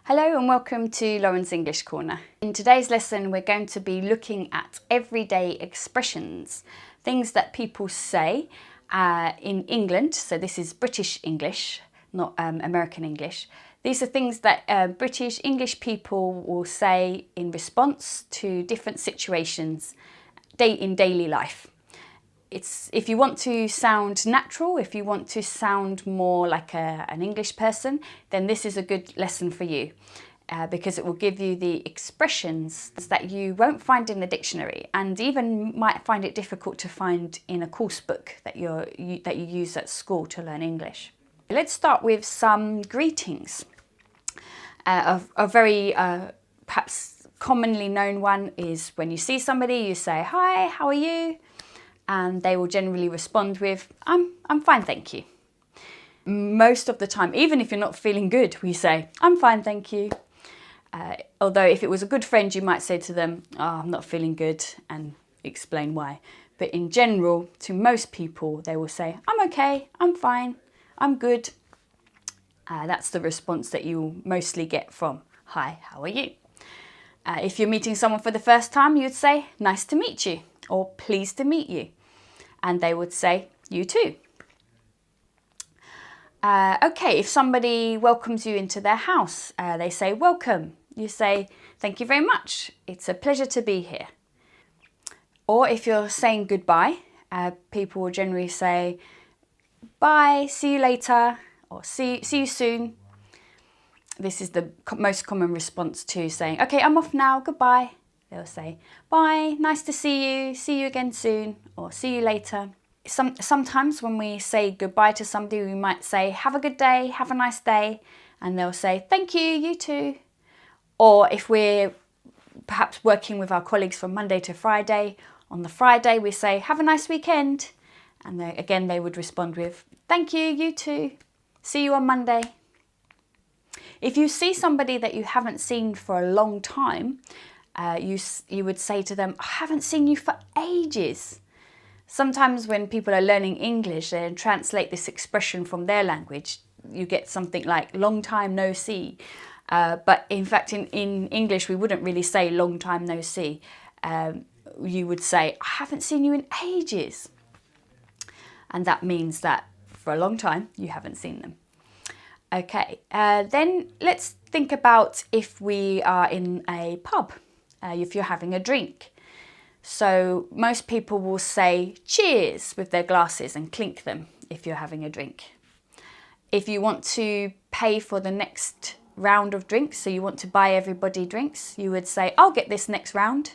Hello and welcome to Lauren's English Corner. In today's lesson we're going to be looking at everyday expressions, things that people say in England. So this is British English, not American English. These are things that British English people will say in response to different situations in daily life. If you want to sound natural, if you want to sound more like an English person, then this is a good lesson for you because it will give you the expressions that you won't find in the dictionary and even might find it difficult to find in a course book that you use at school to learn English. Let's start with some greetings. A very perhaps commonly known one is when you see somebody, you say, "Hi, how are you?" And they will generally respond with, I'm fine, thank you. Most of the time, even if you're not feeling good, we say, I'm fine, thank you. Although if it was a good friend, you might say to them, I'm not feeling good, and explain why. But in general, to most people, they will say, I'm okay, I'm fine, I'm good. That's the response that you'll mostly get from, hi, how are you? If you're meeting someone for the first time, you'd say, nice to meet you, or pleased to meet you. And they would say, you too. Okay, if somebody welcomes you into their house, they say, welcome. You say, thank you very much. It's a pleasure to be here. Or if you're saying goodbye, people will generally say, bye, see you later, or see you soon. This is the most common response to saying, okay, I'm off now, goodbye. They'll say, bye, nice to see you again soon, or see you later. Sometimes when we say goodbye to somebody, we might say, have a good day, have a nice day, and they'll say, thank you, you too. Or if we're perhaps working with our colleagues from Monday to Friday, on the Friday we say, have a nice weekend, and again they would respond with, thank you, you too, see you on Monday. If you see somebody that you haven't seen for a long time, you would say to them, I haven't seen you for ages. Sometimes when people are learning English and translate this expression from their language, you get something like long time no see. But in fact, in English, we wouldn't really say long time no see. You would say, I haven't seen you in ages. And that means that for a long time, you haven't seen them. Okay, then let's think about if we are in a pub. If you're having a drink. So most people will say cheers with their glasses and clink them if you're having a drink. If you want to pay for the next round of drinks, so you want to buy everybody drinks, you would say, I'll get this next round,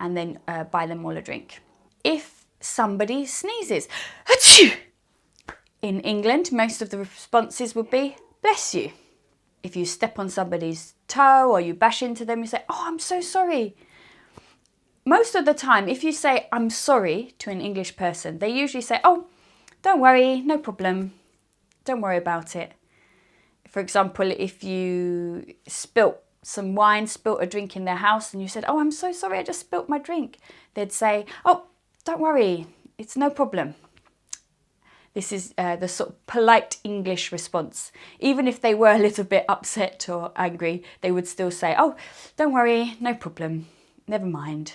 and then buy them all a drink. If somebody sneezes, achoo! In England, most of the responses would be, bless you. If you step on somebody's toe or you bash into them, you say, oh, I'm so sorry. Most of the time, if you say, I'm sorry to an English person, they usually say, oh, don't worry, no problem. Don't worry about it. For example, if you spilt a drink in their house and you said, oh, I'm so sorry, I just spilt my drink. They'd say, oh, don't worry, it's no problem. This is the sort of polite English response. Even if they were a little bit upset or angry, they would still say, oh, don't worry, no problem, never mind.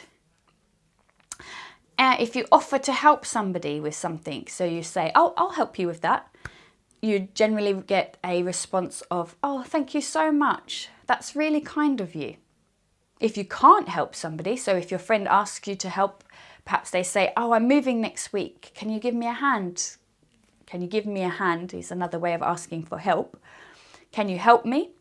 If you offer to help somebody with something, so you say, oh, I'll help you with that, you generally get a response of, oh, thank you so much, that's really kind of you. If you can't help somebody, so if your friend asks you to help, perhaps they say, oh, I'm moving next week, can you give me a hand? Can you give me a hand is another way of asking for help. Can you help me?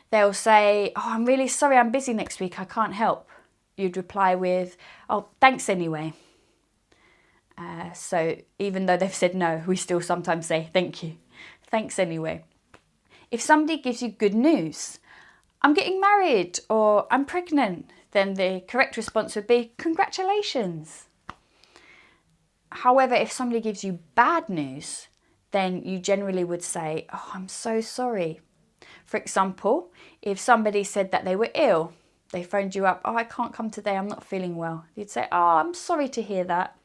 They'll say, oh, I'm really sorry, I'm busy next week, I can't help. You'd reply with, oh, thanks anyway. So even though they've said no, we still sometimes say, thank you, thanks anyway. If somebody gives you good news, I'm getting married or I'm pregnant, then the correct response would be, congratulations. However, if somebody gives you bad news, then you generally would say, oh, I'm so sorry. For example, if somebody said that they were ill, they phoned you up, oh, I can't come today, I'm not feeling well. You'd say, oh, I'm sorry to hear that.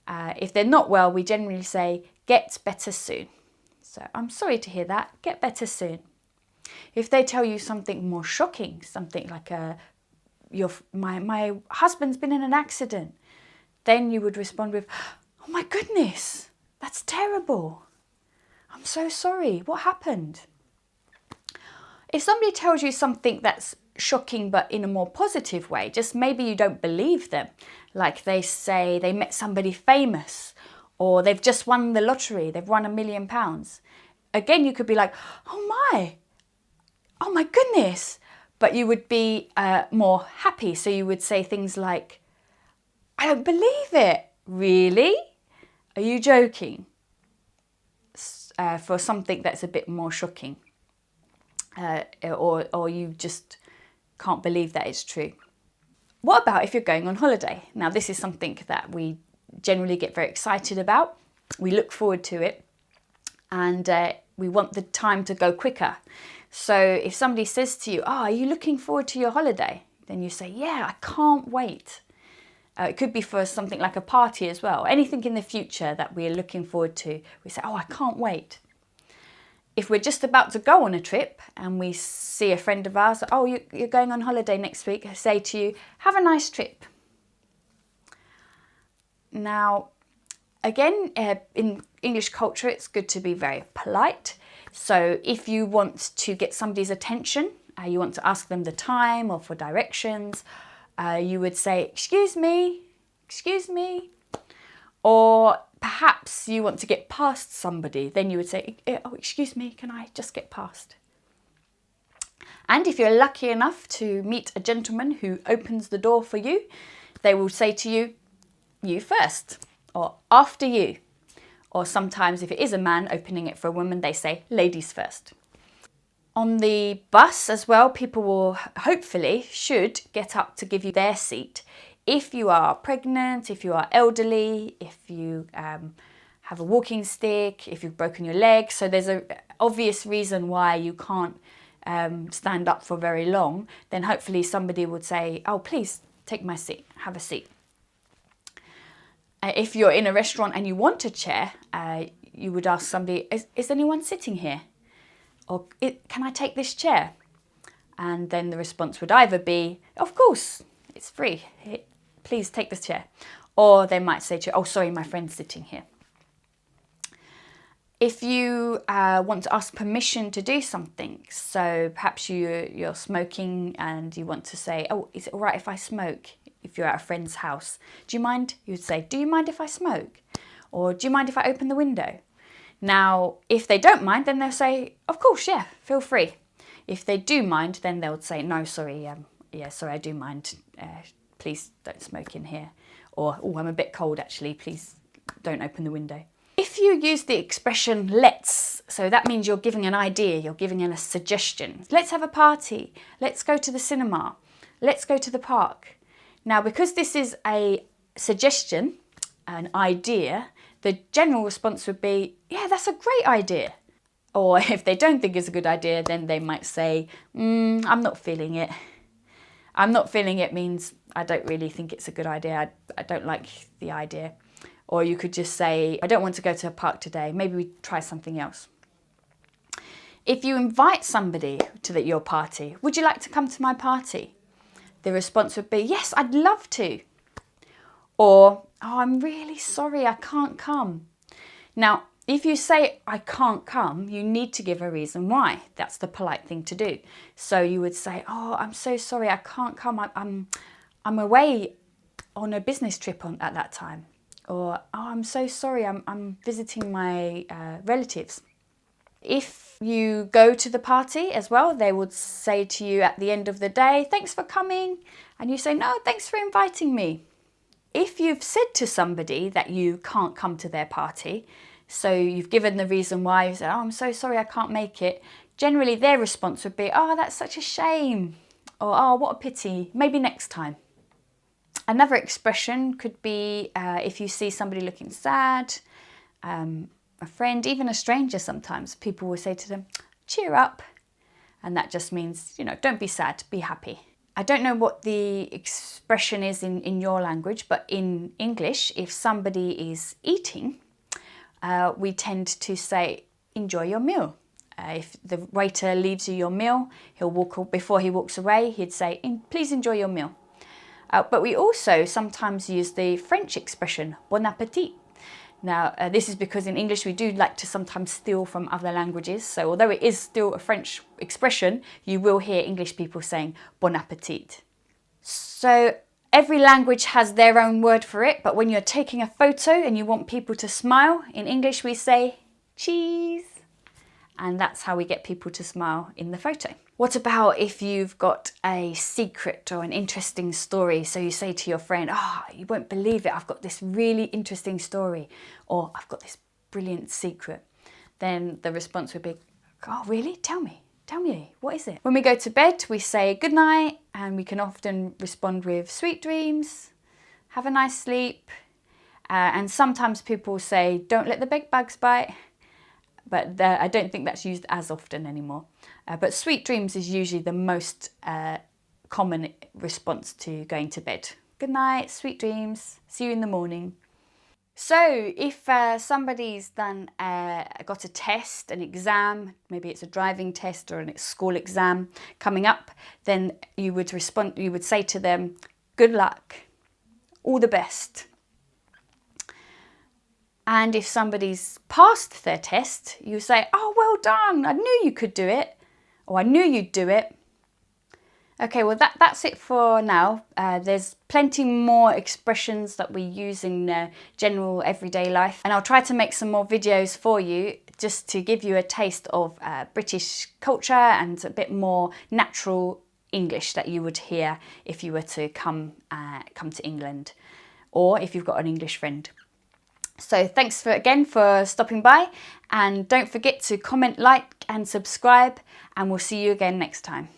If they're not well, we generally say, get better soon. So I'm sorry to hear that, get better soon. If they tell you something more shocking, something like my husband's been in an accident, then you would respond with, oh my goodness, that's terrible. I'm so sorry. What happened? If somebody tells you something that's shocking but in a more positive way, just maybe you don't believe them, like they say they met somebody famous, or they've just won the lottery, they've won £1 million. Again, you could be like, oh my goodness. But you would be more happy. So you would say things like, I don't believe it. Really? Are you joking? For something that's a bit more shocking. Or you just can't believe that it's true. What about if you're going on holiday? Now, this is something that we generally get very excited about. We look forward to it, and we want the time to go quicker. So if somebody says to you, are you looking forward to your holiday? Then you say, yeah, I can't wait. It could be for something like a party as well. Anything in the future that we're looking forward to, we say, oh, I can't wait. If we're just about to go on a trip and we see a friend of ours, oh, you're going on holiday next week, I say to you, have a nice trip. Now, again, in English culture, it's good to be very polite. So if you want to get somebody's attention, you want to ask them the time or for directions, you would say, excuse me. Or perhaps you want to get past somebody, then you would say, oh, excuse me, can I just get past? And if you're lucky enough to meet a gentleman who opens the door for you, they will say to you, you first, or after you. Or sometimes if it is a man opening it for a woman, they say ladies first. On the bus as well, people should get up to give you their seat. If you are pregnant, if you are elderly, if you have a walking stick, if you've broken your leg. So there's an obvious reason why you can't stand up for very long. Then hopefully somebody would say, oh, please take my seat, have a seat. If you're in a restaurant and you want a chair, you would ask somebody, is anyone sitting here? Or can I take this chair? And then the response would either be, of course, it's free. Please take this chair. Or they might say to you, oh, sorry, my friend's sitting here. If you want to ask permission to do something, so perhaps you're smoking and you want to say, oh, is it all right if I smoke? If you're at a friend's house, do you mind? You would say, do you mind if I smoke? Or do you mind if I open the window? Now, if they don't mind, then they'll say, of course, yeah, feel free. If they do mind, then they'll say, no, sorry, sorry, I do mind. Please don't smoke in here. Or, oh, I'm a bit cold actually, please don't open the window. If you use the expression let's, so that means you're giving an idea, you're giving a suggestion. Let's have a party, let's go to the cinema, let's go to the park. Now, because this is a suggestion, an idea, the general response would be, yeah, that's a great idea. Or if they don't think it's a good idea, then they might say, I'm not feeling it. I'm not feeling it means I don't really think it's a good idea. I don't like the idea. Or you could just say, I don't want to go to a park today. Maybe we try something else. If you invite somebody to your party, would you like to come to my party? The response would be, yes, I'd love to. Or, oh, I'm really sorry, I can't come. Now, if you say, I can't come, you need to give a reason why. That's the polite thing to do. So you would say, oh, I'm so sorry, I can't come. I'm away on a business trip at that time. Or, oh, I'm so sorry, I'm visiting my relatives. If you go to the party as well, they would say to you at the end of the day, thanks for coming. And you say, no, thanks for inviting me. If you've said to somebody that you can't come to their party, so you've given the reason why, you say, oh, I'm so sorry, I can't make it. Generally, their response would be, oh, that's such a shame. Or, oh, what a pity, maybe next time. Another expression could be if you see somebody looking sad, a friend, even a stranger sometimes, people will say to them, cheer up. And that just means, don't be sad, be happy. I don't know what the expression is in your language, but in English, if somebody is eating, we tend to say, enjoy your meal. If the waiter leaves you your meal, before he walks away, he'd say, please enjoy your meal. But we also sometimes use the French expression, bon appetit. Now, this is because in English we do like to sometimes steal from other languages. So although it is still a French expression, you will hear English people saying bon appetit. So every language has their own word for it, but when you're taking a photo and you want people to smile, in English we say cheese. And that's how we get people to smile in the photo. What about if you've got a secret or an interesting story? So you say to your friend, you won't believe it, I've got this really interesting story, or I've got this brilliant secret. Then the response would be, oh really? Tell me, what is it? When we go to bed, we say good night, and we can often respond with sweet dreams, have a nice sleep. And sometimes people say, don't let the bed bugs bite. But I don't think that's used as often anymore. But sweet dreams is usually the most common response to going to bed. Good night, sweet dreams, see you in the morning. So if somebody's got a test, an exam, maybe it's a driving test or a school exam coming up, then you would say to them, good luck, all the best. And if somebody's passed their test, you say, oh, well done, I knew you could do it, or I knew you'd do it. Okay, well that's it for now. There's plenty more expressions that we use in general everyday life, and I'll try to make some more videos for you just to give you a taste of British culture and a bit more natural English that you would hear if you were to come to England, or if you've got an English friend. So thanks again for stopping by, and don't forget to comment, like and subscribe, and we'll see you again next time.